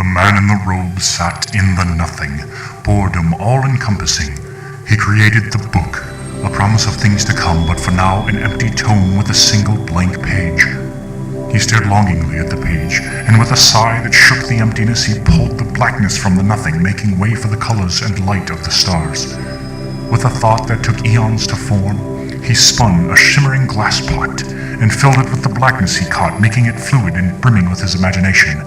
man in the robe sat in the nothing, boredom all-encompassing. He created the book, a promise of things to come, but for now an empty tome with a single blank page. He stared longingly at the page, and with a sigh that shook the emptiness, he pulled the blackness from the nothing, making way for the colors and light of the stars. With a thought that took eons to form, he spun a shimmering glass pot and filled it with the blackness he caught, making it fluid and brimming with his imagination,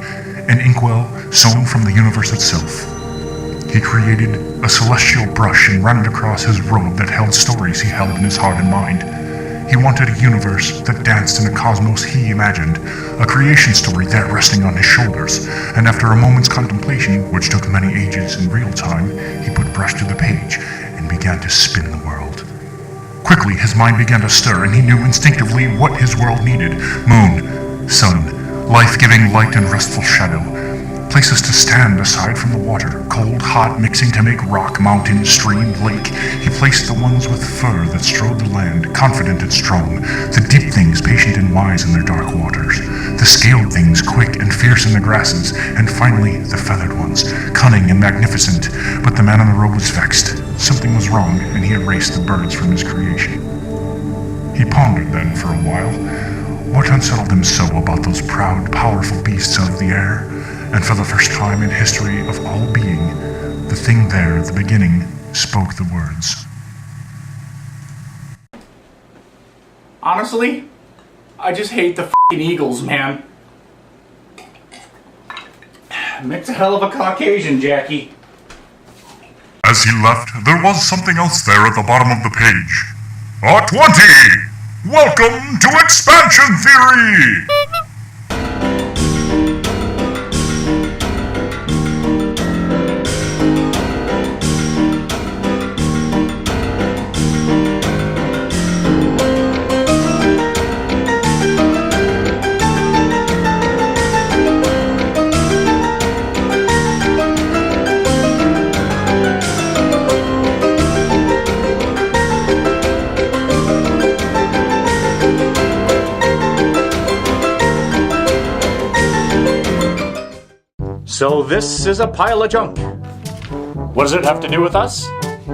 an inkwell sewn from the universe itself. He created a celestial brush and ran it across his robe that held stories he held in his heart and mind. He wanted a universe that danced in a cosmos he imagined, a creation story there resting on his shoulders, and after a moment's contemplation, which took many ages in real time, he put brush to the page and began to spin the world. Quickly, his mind began to stir, and he knew instinctively what his world needed. Moon, sun, life-giving light and restful shadow. Places to stand aside from the water, cold, hot, mixing to make rock, mountain, stream, lake. He placed the ones with fur that strode the land, confident and strong. The deep things, patient and wise in their dark waters. The scaled things, quick and fierce in the grasses. And finally, the feathered ones, cunning and magnificent. But the man in the robe was vexed. Something was wrong, and he erased the birds from his creation. He pondered then for a while. What unsettled him so about those proud, powerful beasts of the air? And for the first time in history of all being, the thing there at the beginning spoke the words. Honestly, I just hate the f***ing Eagles, man. Makes a hell of a Caucasian, Jackie. As he left, there was something else there at the bottom of the page. A 20! Welcome to Expansion Theory! So this is a pile of junk. What does it have to do with us?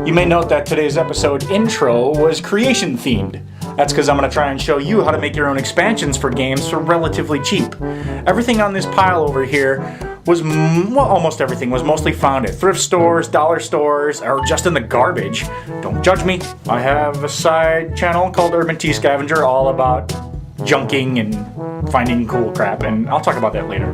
You may note that today's episode intro was creation themed. That's because I'm going to try and show you how to make your own expansions for games for relatively cheap. Everything on this pile over here was, almost everything was mostly found at thrift stores, dollar stores, or just in the garbage. Don't judge me. I have a side channel called Urban Tea Scavenger all about junking and finding cool crap, and I'll talk about that later.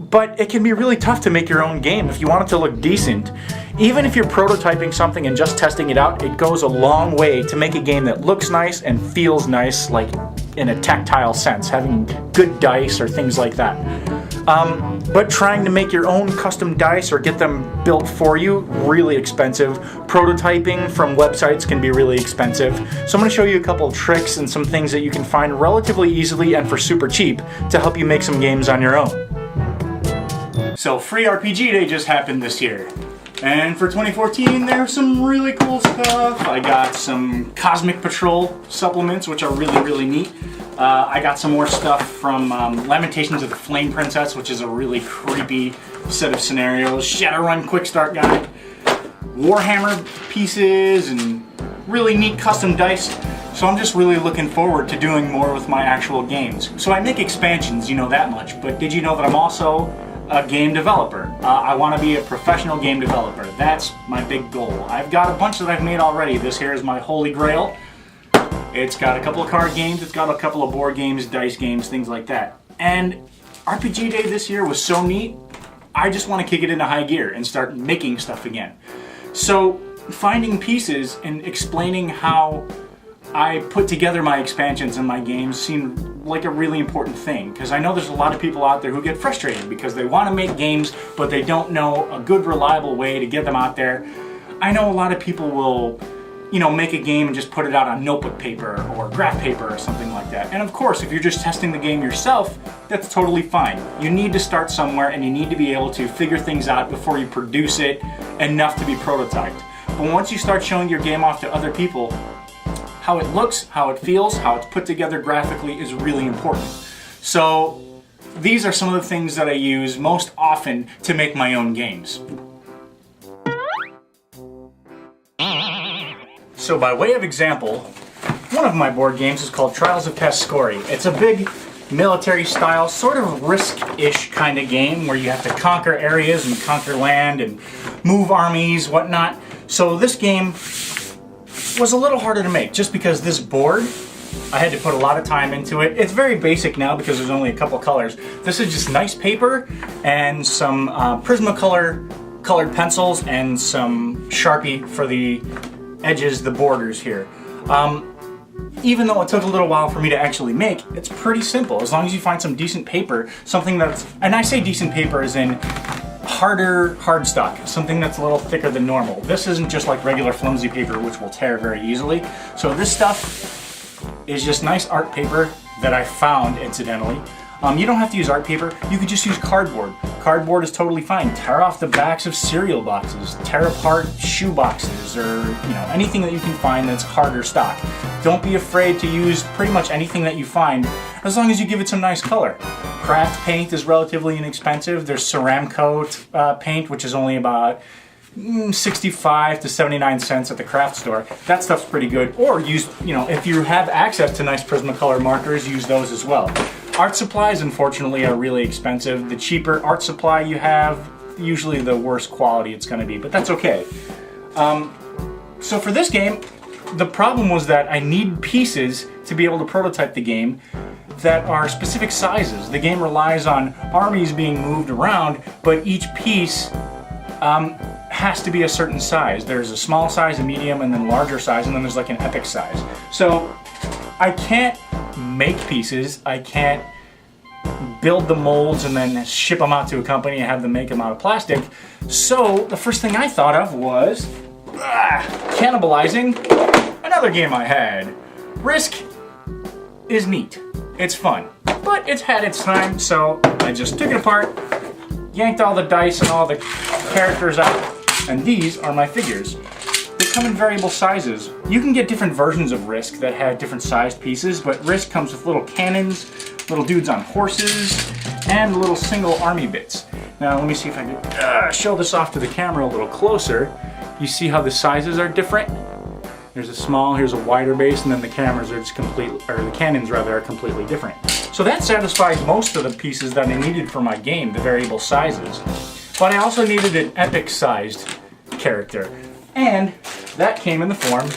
But it can be really tough to make your own game if you want it to look decent. Even if you're prototyping something and just testing it out, it goes a long way to make a game that looks nice and feels nice, like in a tactile sense, having good dice or things like that. But trying to make your own custom dice or get them built for you, really expensive. Prototyping from websites can be really expensive. So I'm going to show you a couple of tricks and some things that you can find relatively easily and for super cheap to help you make some games on your own. So Free RPG Day just happened this year. And for 2014, there's some really cool stuff. I got some Cosmic Patrol supplements, which are really, really neat. I got some more stuff from Lamentations of the Flame Princess, which is a really creepy set of scenarios. Shadowrun Quick Start Guide. Warhammer pieces and really neat custom dice. So I'm just really looking forward to doing more with my actual games. So I make expansions, you know that much. But did you know that I'm also a game developer? I want to be a professional game developer. That's my big goal. I've got a bunch that I've made already. This here is my holy grail. It's got a couple of card games, it's got a couple of board games, dice games, things like that. And RPG Day this year was so neat, I just want to kick it into high gear and start making stuff again. So finding pieces and explaining how I put together my expansions and my games seemed like a really important thing, because I know there's a lot of people out there who get frustrated because they want to make games but they don't know a good, reliable way to get them out there. I know a lot of people will, make a game and just put it out on notebook paper or graph paper or something like that. And of course, if you're just testing the game yourself, that's totally fine. You need to start somewhere and you need to be able to figure things out before you produce it enough to be prototyped. But once you start showing your game off to other people, how it looks, how it feels, how it's put together graphically is really important. So these are some of the things that I use most often to make my own games. So by way of example, one of my board games is called Trials of Tascori. It's a big military style, sort of risk-ish kind of game where you have to conquer areas and conquer land and move armies, whatnot. So this game was a little harder to make just because this board, I had to put a lot of time into it. It's very basic now because there's only a couple colors. This is just nice paper and some Prismacolor colored pencils and some Sharpie for the edges, the borders here. Even though it took a little while for me to actually make, it's pretty simple. As long as you find some decent paper, something that's, and I say decent paper as in harder cardstock, something that's a little thicker than normal. This isn't just like regular flimsy paper, which will tear very easily. So this stuff is just nice art paper that I found, incidentally. You don't have to use art paper, you could just use cardboard. Cardboard is totally fine. Tear off the backs of cereal boxes, tear apart shoe boxes, or anything that you can find that's harder stock. Don't be afraid to use pretty much anything that you find, as long as you give it some nice color. Craft paint is relatively inexpensive. There's Ceramcoat paint, which is only about 65 to 79 cents at the craft store. That stuff's pretty good. Or use, if you have access to nice Prismacolor markers, use those as well. Art supplies, unfortunately, are really expensive. The cheaper art supply you have, usually the worse quality it's going to be, but that's okay. So for this game, the problem was that I need pieces to be able to prototype the game that are specific sizes. The game relies on armies being moved around, but each piece has to be a certain size. There's a small size, a medium, and then larger size, and then there's like an epic size. So I can't make pieces, I can't build the molds and then ship them out to a company and have them make them out of plastic. So the first thing I thought of was Cannibalizing, another game I had. Risk is neat, it's fun, but it's had its time, so I just took it apart, yanked all the dice and all the characters out, and these are my figures. They come in variable sizes. You can get different versions of Risk that have different sized pieces, but Risk comes with little cannons, little dudes on horses, and little single army bits. Now let me see if I can show this off to the camera a little closer. You see how the sizes are different? There's a small, here's a wider base, and then the cameras are just the cannons rather, are completely different. So that satisfies most of the pieces that I needed for my game, the variable sizes. But I also needed an epic sized character. And that came in the form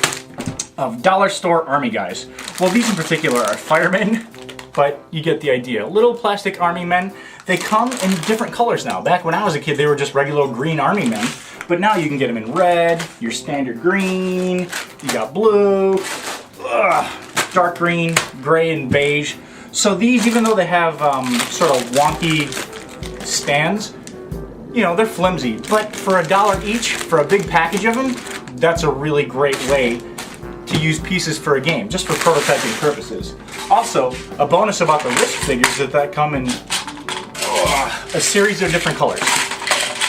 of dollar store army guys. Well, these in particular are firemen, but you get the idea. Little plastic army men. They come in different colors now. Back when I was a kid, they were just regular green army men. But now you can get them in red, your standard green, you got blue, dark green, gray, and beige. So these, even though they have sort of wonky stands, they're flimsy, but for $1 each, for a big package of them, that's a really great way to use pieces for a game, just for prototyping purposes. Also, a bonus about the Risk figures is that come in a series of different colors.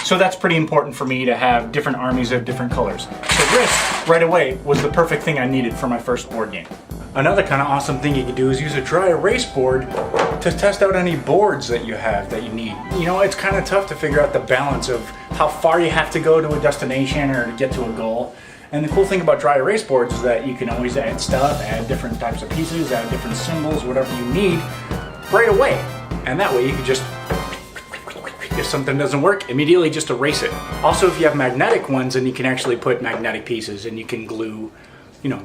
So that's pretty important for me to have different armies of different colors. So Risk, right away, was the perfect thing I needed for my first board game. Another kind of awesome thing you can do is use a dry erase board to test out any boards that you have that you need. It's kind of tough to figure out the balance of how far you have to go to a destination or to get to a goal. And the cool thing about dry erase boards is that you can always add stuff, add different types of pieces, add different symbols, whatever you need, right away. And that way you can just, if something doesn't work, immediately just erase it. Also, if you have magnetic ones, then you can actually put magnetic pieces and you can glue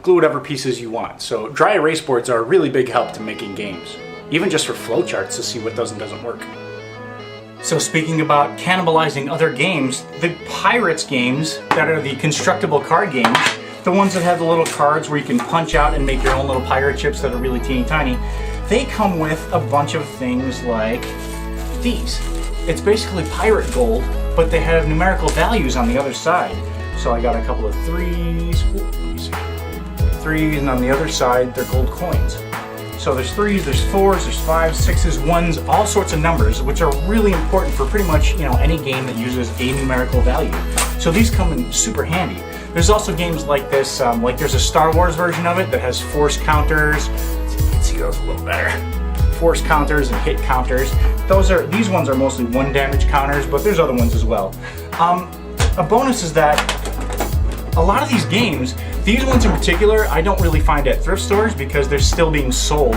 whatever pieces you want. So dry erase boards are a really big help to making games, even just for flowcharts to see what does and doesn't work. So speaking about cannibalizing other games, the Pirates games that are the constructible card games, the ones that have the little cards where you can punch out and make your own little pirate ships that are really teeny tiny, they come with a bunch of things like these. It's basically pirate gold, but they have numerical values on the other side. So I got a couple of threes, and on the other side they're gold coins. So there's threes, there's fours, there's fives, sixes, ones, all sorts of numbers, which are really important for pretty much any game that uses a numerical value. So these come in super handy. There's also games like this, like there's a Star Wars version of it that has force counters. Let's see if you can see those a little better. force counters and hit counters. These ones are mostly 1 damage counters, but there's other ones as well. A bonus is that a lot of these games, these ones in particular, I don't really find at thrift stores because they're still being sold.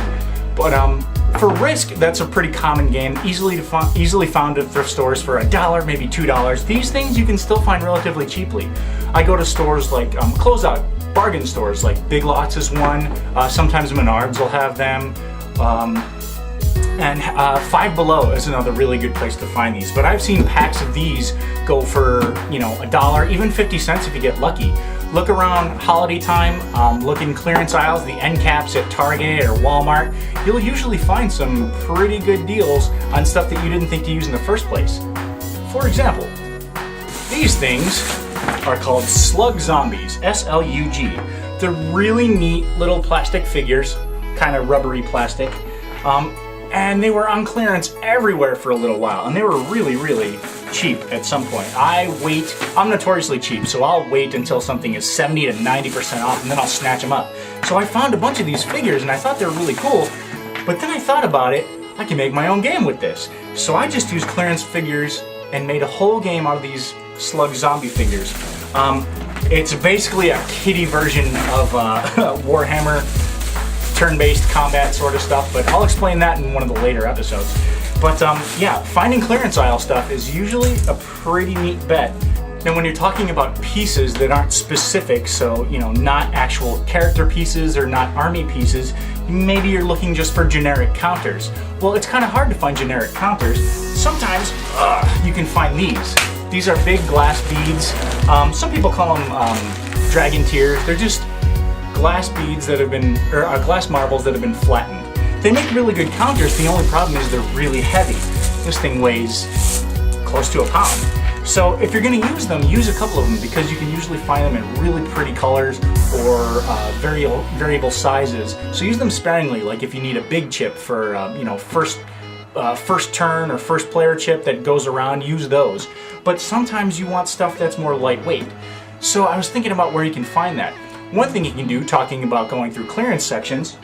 But for Risk, that's a pretty common game, easily found at thrift stores for $1, maybe $2. These things you can still find relatively cheaply. I go to stores like closeout bargain stores, like Big Lots is one. Sometimes Menards will have them. And Five Below is another really good place to find these. But I've seen packs of these go for, $1, even 50 cents if you get lucky. Look around holiday time, look in clearance aisles, the end caps at Target or Walmart. You'll usually find some pretty good deals on stuff that you didn't think to use in the first place. For example, these things are called Slug Zombies, S-L-U-G. They're really neat little plastic figures, kind of rubbery plastic. And they were on clearance everywhere for a little while, and they were really, really cheap at some point. I'm notoriously cheap, so I'll wait until something is 70 to 90% off, and then I'll snatch them up. So I found a bunch of these figures, and I thought they were really cool, but then I thought about it, I can make my own game with this. So I just used clearance figures and made a whole game out of these Slug Zombie figures. It's basically a kiddie version of Warhammer turn-based combat sort of stuff, but I'll explain that in one of the later episodes. But yeah, finding clearance aisle stuff is usually a pretty neat bet. And when you're talking about pieces that aren't specific, so not actual character pieces or not army pieces, maybe you're looking just for generic counters. Well, it's kind of hard to find generic counters. Sometimes you can find these. These are big glass beads. Some people call them dragon tears. They're just glass beads that have been, or glass marbles that have been flattened. They make really good counters. The only problem is they're really heavy. This thing weighs close to a pound. So if you're going to use them, use a couple of them because you can usually find them in really pretty colors or variable sizes. So use them sparingly, like if you need a big chip for first turn or first player chip that goes around, use those. But sometimes you want stuff that's more lightweight. So I was thinking about where you can find that. One thing you can do, talking about going through clearance sections,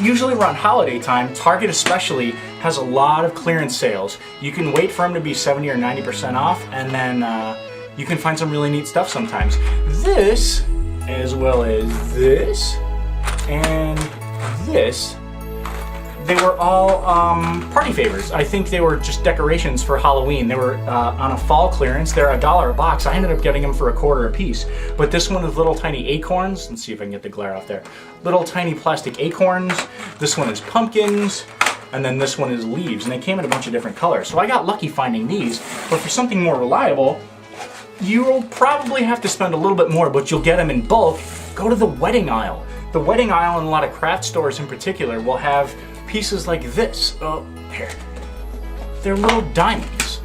usually around holiday time, Target especially has a lot of clearance sales. You can wait for them to be 70 or 90% off, and then you can find some really neat stuff sometimes. This, as well as this, and this, they were all party favors. I think they were just decorations for Halloween. They were on a fall clearance. They're $1 a box. I ended up getting them for $1 a piece. But this one is little tiny acorns. Let's see if I can get the glare off there. Little tiny plastic acorns. This one is pumpkins. And then this one is leaves. And they came in a bunch of different colors. So I got lucky finding these. But for something more reliable, you'll probably have to spend a little bit more, but you'll get them in bulk. Go to the wedding aisle. The wedding aisle in a lot of craft stores in particular will have pieces like this. Oh, here. They're little diamonds.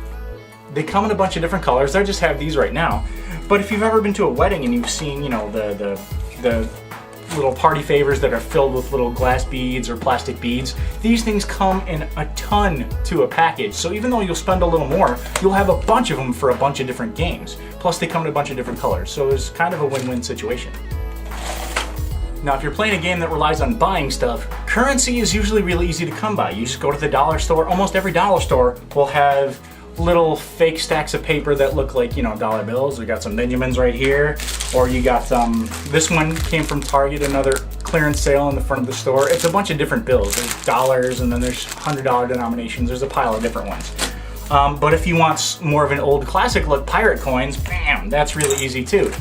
They come in a bunch of different colors. I just have these right now. But if you've ever been to a wedding and you've seen, the little party favors that are filled with little glass beads or plastic beads, these things come in a ton to a package. So even though you'll spend a little more, you'll have a bunch of them for a bunch of different games. Plus they come in a bunch of different colors. So it's kind of a win-win situation. Now, if you're playing a game that relies on buying stuff, currency is usually really easy to come by. You just go to the dollar store. Almost every dollar store will have little fake stacks of paper that look like, dollar bills. We got some Benjamins right here. Or you got this one came from Target, another clearance sale in the front of the store. It's a bunch of different bills. There's dollars, and then there's $100 denominations. There's a pile of different ones. But if you want more of an old classic look pirate coins, bam, that's really easy too.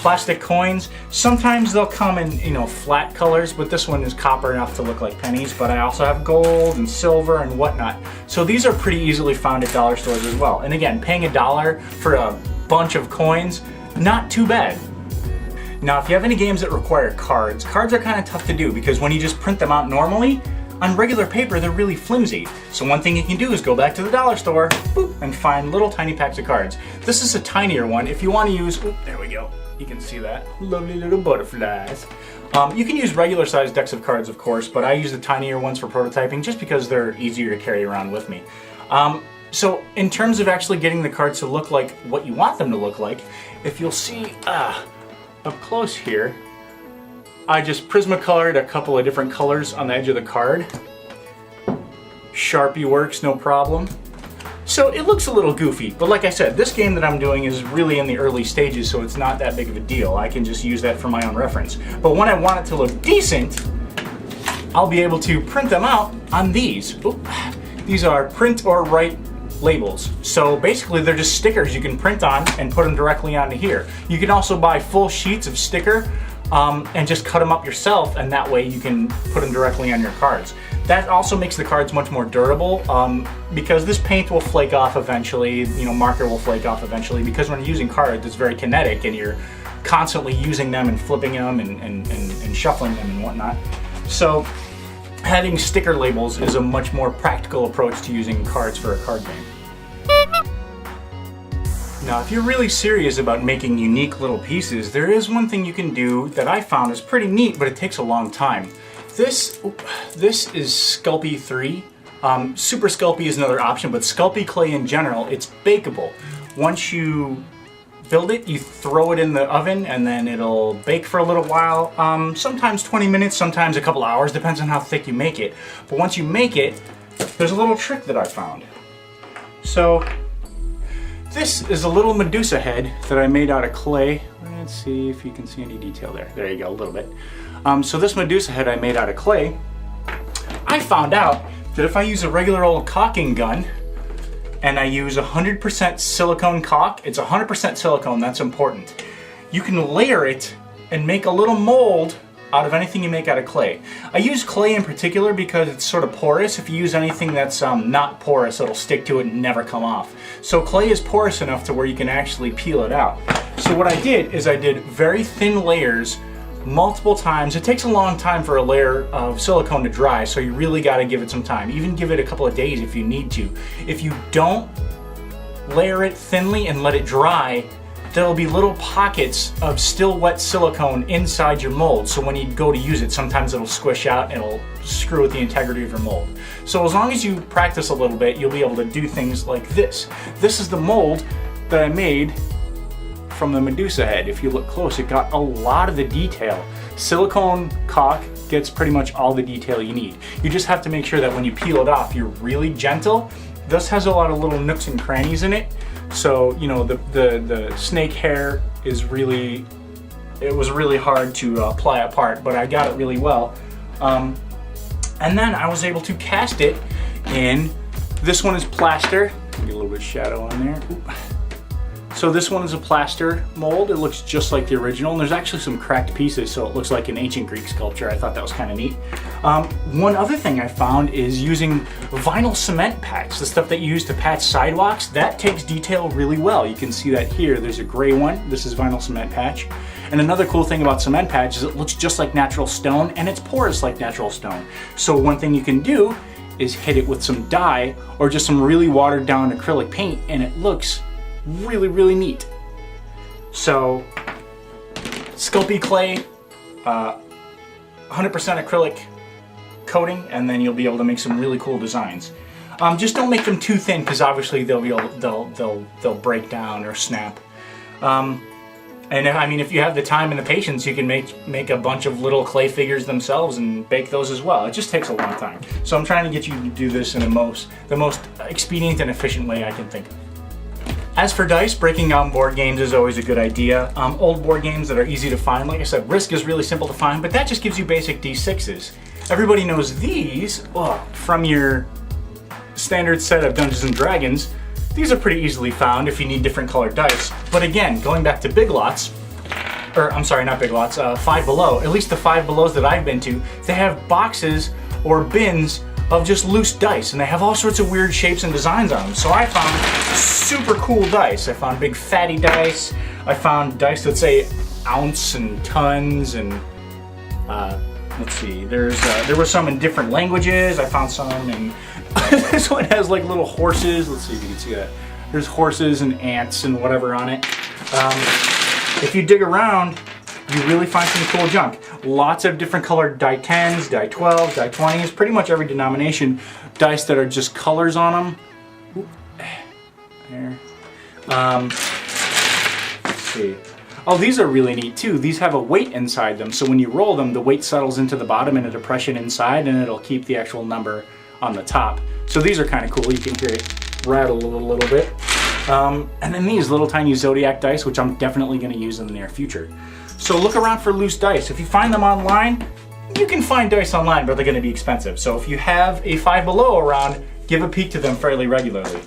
Plastic coins, sometimes they'll come in flat colors, but this one is copper enough to look like pennies. But I also have gold and silver and whatnot, so these are pretty easily found at dollar stores as well. And again, paying $1 for a bunch of coins, not too bad. Now, if you have any games that require cards are kind of tough to do because when you just print them out normally on regular paper, they're really flimsy. So one thing you can do is go back to the dollar store, boop, and find little tiny packs of cards. This is a tinier one. If you want to use, there we go. You can see that. Lovely little butterflies. You can use regular sized decks of cards, of course, but I use the tinier ones for prototyping just because they're easier to carry around with me. So in terms of actually getting the cards to look like what you want them to look like, if you'll see up close here, I just Prismacolored a couple of different colors on the edge of the card. Sharpie works, no problem. So it looks a little goofy, but like I said, this game that I'm doing is really in the early stages, so it's not that big of a deal. I can just use that for my own reference. But when I want it to look decent, I'll be able to print them out on these. Oop. These are print or write labels. So basically they're just stickers you can print on and put them directly onto here. You can also buy full sheets of sticker and just cut them up yourself, and that way you can put them directly on your cards. That also makes the cards much more durable because this paint will flake off eventually, marker will flake off eventually, because when you're using cards it's very kinetic and you're constantly using them and flipping them and shuffling them and whatnot. So having sticker labels is a much more practical approach to using cards for a card game. Now, if you're really serious about making unique little pieces, there is one thing you can do that I found is pretty neat, but it takes a long time. This is Sculpey 3. Super Sculpey is another option, but Sculpey clay in general, it's bakeable. Once you build it, you throw it in the oven and then it'll bake for a little while. Sometimes 20 minutes, sometimes a couple hours, depends on how thick you make it. But once you make it, there's a little trick that I found. So this is a little Medusa head that I made out of clay. Let's see if you can see any detail there. There you go, a little bit. So this Medusa head I made out of clay. I found out that if I use a regular old caulking gun and I use 100% silicone caulk, it's 100% silicone, that's important. You can layer it and make a little mold out of anything you make out of clay. I use clay in particular because it's sort of porous. If you use anything that's not porous, it'll stick to it and never come off. So clay is porous enough to where you can actually peel it out. So what I did is I did very thin layers multiple times. It takes a long time for a layer of silicone to dry, so you really got to give it some time. Even give it a couple of days if you need to. If you don't layer it thinly and let it dry, there'll be little pockets of still wet silicone inside your mold, so when you go to use it, sometimes it'll squish out and it'll screw with the integrity of your mold. So as long as you practice a little bit, you'll be able to do things like this. This is the mold that I made from the Medusa head. If you look close, it got a lot of the detail. Silicone caulk gets pretty much all the detail you need. You just have to make sure that when you peel it off, you're really gentle. This has a lot of little nooks and crannies in it. So, the snake hair is really, it was really hard to ply apart, but I got it really well. And then I was able to cast it in, this one is plaster. Get a little bit of shadow on there. Oop. So this one is a plaster mold. It looks just like the original, and there's actually some cracked pieces, so it looks like an ancient Greek sculpture. I thought that was kind of neat. One other thing I found is using vinyl cement patch, the stuff that you use to patch sidewalks. That takes detail really well. You can see that here. There's a gray one. This is vinyl cement patch. And another cool thing about cement patch is it looks just like natural stone, and it's porous like natural stone. So one thing you can do is hit it with some dye or just some really watered down acrylic paint, and it looks really, really neat. So, Sculpey clay, 100% acrylic coating, and then you'll be able to make some really cool designs. Just don't make them too thin, because obviously they'll break down or snap. And I mean, if you have the time and the patience, you can make a bunch of little clay figures themselves and bake those as well. It just takes a long time. So I'm trying to get you to do this in the most expedient and efficient way I can think of. As for dice, breaking down board games is always a good idea. Old board games that are easy to find, like I said, Risk is really simple to find, but that just gives you basic D6s. Everybody knows these from your standard set of Dungeons and Dragons. These are pretty easily found if you need different colored dice. But again, going back to Big Lots, or I'm sorry, not Big Lots, Five Below, at least the Five Belows that I've been to, they have boxes or bins of just loose dice, and they have all sorts of weird shapes and designs on them. So I found super cool dice. I found big fatty dice. I found dice that say ounce and tons, and let's see, there were some in different languages. I found some in this one has like little horses. Let's see if you can see that. There's horses and ants and whatever on it. If you dig around, you really find some cool junk. Lots of different colored die 10s, die 12s, die 20s, pretty much every denomination. Dice that are just colors on them. Oop. There. Let's see. Oh, these are really neat too. These have a weight inside them, so when you roll them, the weight settles into the bottom and a depression inside, and it'll keep the actual number on the top. So these are kind of cool. You can hear it rattle a little bit. And then these little tiny Zodiac dice, which I'm definitely going to use in the near future. So look around for loose dice. If you find them online, you can find dice online, but they're going to be expensive. So if you have a Five Below around, give a peek to them fairly regularly.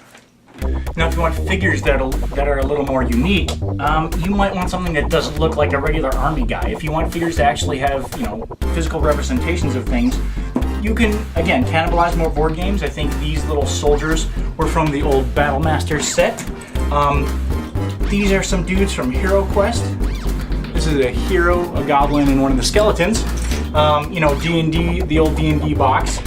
Now, if you want figures that are a little more unique, you might want something that doesn't look like a regular army guy. If you want figures to actually have, physical representations of things, you can, again, cannibalize more board games. I think these little soldiers were from the old Battle Masters set. These are some dudes from Hero Quest. This is a hero, a goblin, and one of the skeletons. D&D, the old D&D box.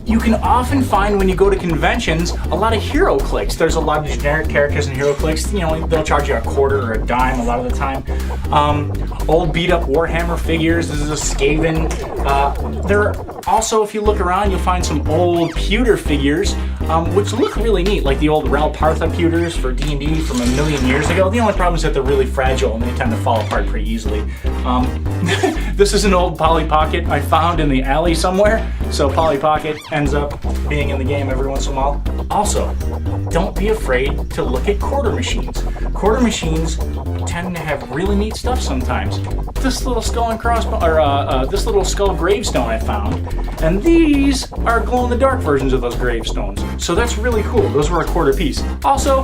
You can often find when you go to conventions a lot of hero clicks. There's a lot of generic characters in hero clicks. They'll charge you a quarter or a dime a lot of the time. Old beat up Warhammer figures. This is a Skaven. There are also, if you look around, you'll find some old pewter figures, which look really neat, like the old Rel Partha pewters for D&D from a million years ago. The only problem is that they're really fragile and they tend to fall apart pretty easily. This is an old Polly Pocket I found in the alley somewhere. So Polly Pocket ends up being in the game every once in a while. Also, don't be afraid to look at quarter machines. Quarter machines tend to have really neat stuff sometimes. This little skull and crossbones, or this little skull gravestone I found, and these are glow-in-the-dark versions of those gravestones. So that's really cool. Those were a quarter piece. Also,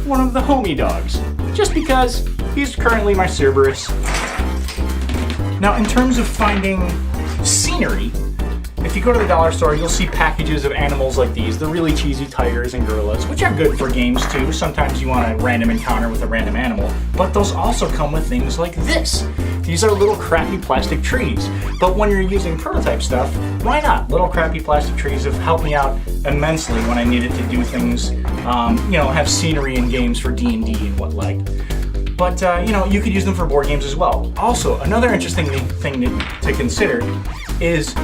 one of the homie dogs, just because he's currently my Cerberus. Now, in terms of finding scenery, if you go to the dollar store, you'll see packages of animals like these, the really cheesy tigers and gorillas, which are good for games too. Sometimes you want a random encounter with a random animal, but those also come with things like this. These are little crappy plastic trees, but when you're using prototype stuff, why not? Little crappy plastic trees have helped me out immensely when I needed to do things, have scenery in games for D&D and what like. But, you could use them for board games as well. Also, another interesting thing to consider is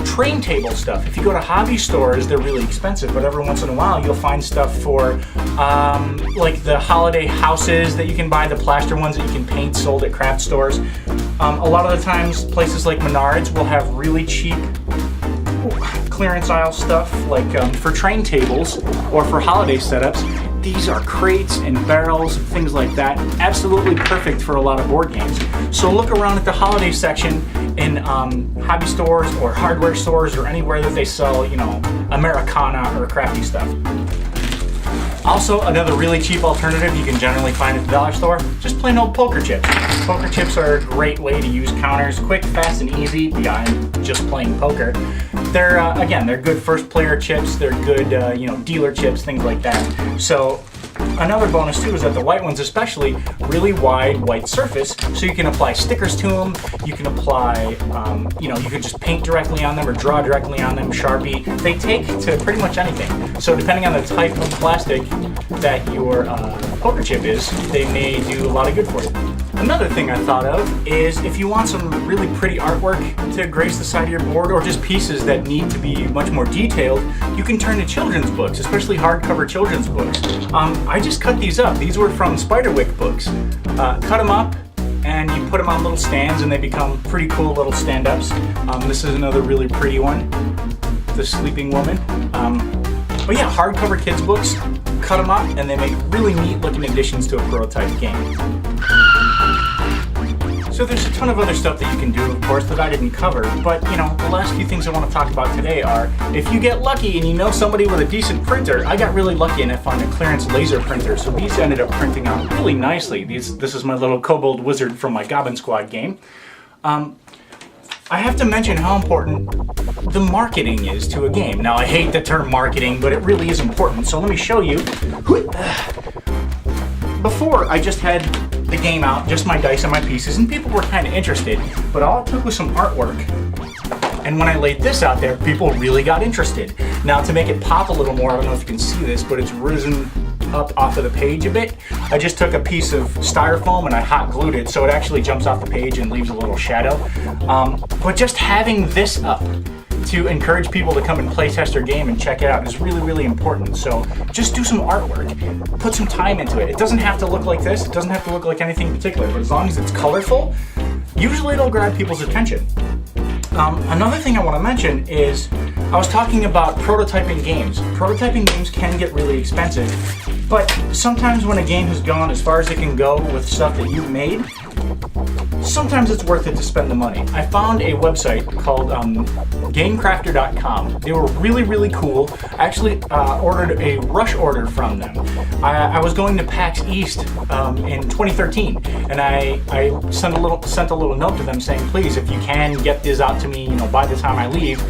train table stuff. If you go to hobby stores, they're really expensive, but every once in a while you'll find stuff for like the holiday houses that you can buy, the plaster ones that you can paint, sold at craft stores. A lot of the times places like Menards will have really cheap clearance aisle stuff like for train tables or for holiday setups. These are crates and barrels and things like that. Absolutely perfect for a lot of board games. So look around at the holiday section in hobby stores or hardware stores or anywhere that they sell, Americana or crafty stuff. Also, another really cheap alternative you can generally find at the dollar store, just plain old poker chips. Poker chips are a great way to use counters, quick, fast, and easy beyond just playing poker. They're good first player chips, they're good, dealer chips, things like that. So, another bonus too is that the white ones especially, really wide white surface, so you can apply stickers to them, you can apply, you can just paint directly on them or draw directly on them, Sharpie. They take to pretty much anything. So depending on the type of plastic that your poker chip is, they may do a lot of good for you. Another thing I thought of is if you want some really pretty artwork to grace the side of your board or just pieces that need to be much more detailed, you can turn to children's books, especially hardcover children's books. I just cut these up. These were from Spiderwick books. Cut them up and you put them on little stands and they become pretty cool little stand-ups. This is another really pretty one, The Sleeping Woman. But yeah, hardcover kids books, cut them up and they make really neat looking additions to a prototype game. So there's a ton of other stuff that you can do, of course, that I didn't cover, but the last few things I want to talk about today are, if you get lucky and you know somebody with a decent printer, I got really lucky and I found a clearance laser printer, so these ended up printing out really nicely. This is my little kobold wizard from my Goblin Squad game. I have to mention how important the marketing is to a game. Now, I hate the term marketing, but it really is important, so let me show you. Before, I just had the game out, just my dice and my pieces, and people were kind of interested, but all it took was some artwork. And when I laid this out there, people really got interested. Now, to make it pop a little more, I don't know if you can see this, but it's risen up off of the page a bit. I just took a piece of styrofoam and I hot glued it so it actually jumps off the page and leaves a little shadow. But just having this up to encourage people to come and play test your game and check it out is really, really important. So just do some artwork. Put some time into it. It doesn't have to look like this. It doesn't have to look like anything in particular. But as long as it's colorful, usually it'll grab people's attention. Another thing I want to mention is I was talking about prototyping games. Prototyping games can get really expensive, but sometimes when a game has gone as far as it can go with stuff that you've made, sometimes it's worth it to spend the money. I found a website called GameCrafter.com. They were really, really cool. I actually ordered a rush order from them. I was going to PAX East in 2013, and I sent a little note to them saying, please, if you can get this out to me, by the time I leave.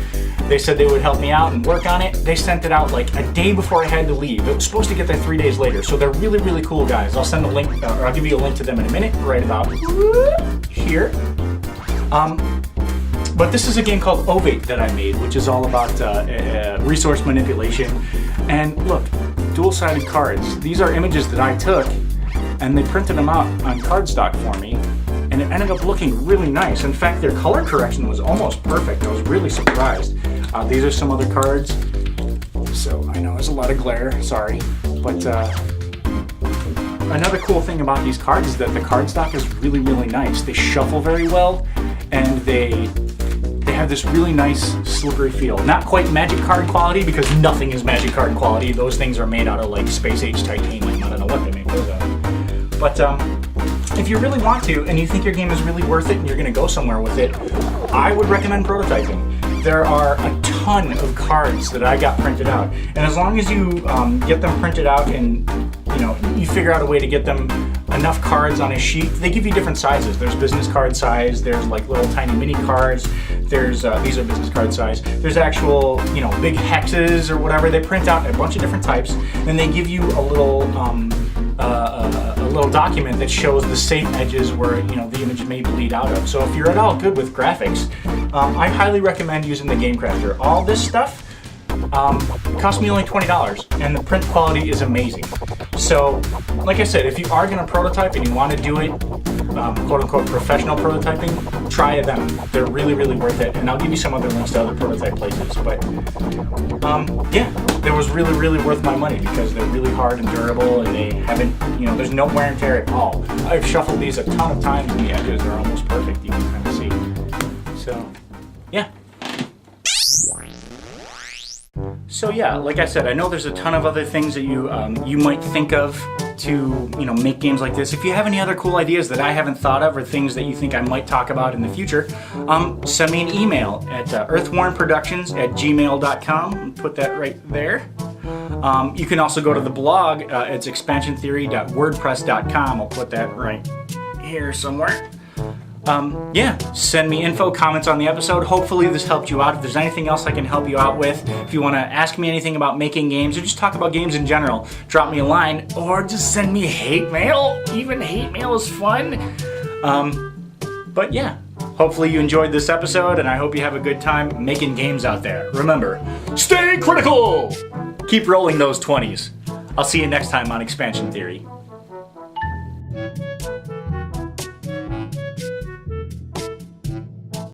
They said they would help me out and work on it. They sent it out like a day before I had to leave. It was supposed to get there 3 days later, so they're really, really cool guys. I'll send a link, or I'll give you a link to them in a minute, right about here. But this is a game called Ovate that I made, which is all about resource manipulation. And look, dual-sided cards. These are images that I took, and they printed them out on cardstock for me. And it ended up looking really nice. In fact, their color correction was almost perfect. I was really surprised. These are some other cards. So I know there's a lot of glare, sorry. But another cool thing about these cards is that the cardstock is really, really nice. They shuffle very well, and they have this really nice slippery feel. Not quite Magic card quality, because nothing is Magic card quality. Those things are made out of like space age titanium. I don't know what they make those out of. But if you really want to, and you think your game is really worth it and you're going to go somewhere with it, I would recommend prototyping. There are a ton of cards that I got printed out, and as long as you get them printed out and you figure out a way to get them enough cards on a sheet, they give you different sizes. There's business card size, there's like little tiny mini cards, there's these are business card size, there's actual big hexes or whatever. They print out a bunch of different types, and they give you a little document that shows the safe edges where the image may bleed out of. So if you're at all good with graphics, I highly recommend using the Game Crafter. All this stuff cost me only $20, and the print quality is amazing. So, like I said, if you are going to prototype and you want to do it, quote-unquote professional prototyping, try them. They're really, really worth it, and I'll give you some other links to other prototype places. But yeah, they was really, really worth my money because they're really hard and durable, and they haven't, there's no wear and tear at all. I've shuffled these a ton of times, and the edges are almost perfect. You can kind of see. So, yeah. So yeah, like I said, I know there's a ton of other things that you might think of to make games like this. If you have any other cool ideas that I haven't thought of, or things that you think I might talk about in the future, send me an email at earthwormproductions@gmail.com. Put that right there. You can also go to the blog. It's expansiontheory.wordpress.com. I'll put that right here somewhere. Yeah, send me info, comments on the episode. Hopefully this helped you out. If there's anything else I can help you out with, if you want to ask me anything about making games or just talk about games in general, drop me a line or just send me hate mail. Even hate mail is fun. But yeah, hopefully you enjoyed this episode, and I hope you have a good time making games out there. Remember, stay critical! Keep rolling those 20s. I'll see you next time on Expansion Theory.